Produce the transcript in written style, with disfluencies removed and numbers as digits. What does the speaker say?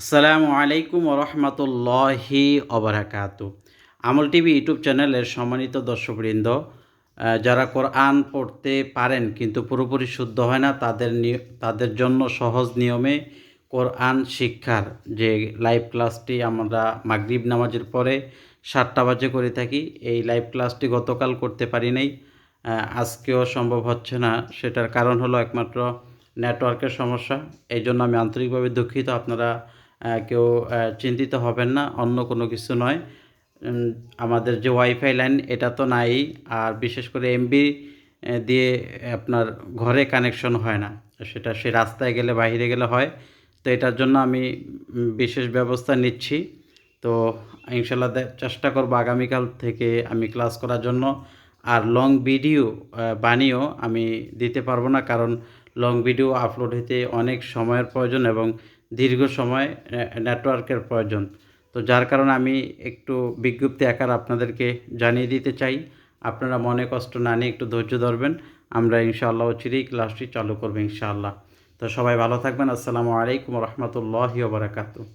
আসসালামু আলাইকুম ওরহমতুল্লাহি অবরাকাতু। আমল টিভি ইউটিউব চ্যানেলের সম্মানিত দর্শকবৃন্দ, যারা কোরআন পড়তে পারেন কিন্তু পুরোপুরি শুদ্ধ হয় না, তাদের জন্য সহজ নিয়মে কোরআন শিক্ষার যে লাইভ ক্লাসটি আমরা মাগরিব নামাজের পরে 7টা বাজে করে থাকি। এই লাইভ ক্লাসটি গতকাল করতে পারি নাই, আজকেও সম্ভব হচ্ছে না। সেটার কারণ হলো একমাত্র নেটওয়ার্কের সমস্যা। এই জন্য আমি আন্তরিকভাবে দুঃখিত। আপনারা কেউ চিন্তিত হবেন না, অন্য কোনো কিছু নয়। আমাদের যে ওয়াইফাই লাইন এটা তো নাই, আর বিশেষ করে এমবি দিয়ে আপনার ঘরে কানেকশন হয় না, সেটা সে রাস্তায় গেলে বাইরে গেলে হয়। তো এটার জন্য আমি বিশেষ ব্যবস্থা নিচ্ছি। তো ইনশাল্লাহ চেষ্টা করব আগামীকাল থেকে আমি ক্লাস করার জন্য। আর লং ভিডিও বানিয়েও আমি দিতে পারবো না, কারণ লং ভিডিও আপলোড হতে অনেক সময়ের প্রয়োজন এবং দীর্ঘ সময় নেটওয়ার্কের প্রয়োজন। তো যার কারণে আমি একটু বিজ্ঞপ্তি আকার আপনাদেরকে জানিয়ে দিতে চাই। আপনারা মনে কষ্ট না নিয়ে একটু ধৈর্য ধরবেন। আমরা ইনশাআল্লাহ চিরেই ক্লাসটি চালু করবো ইনশাআল্লাহ। তো সবাই ভালো থাকবেন। আসসালামু আলাইকুম রহমতুল্লাহি ওয়া বারাকাতুহু।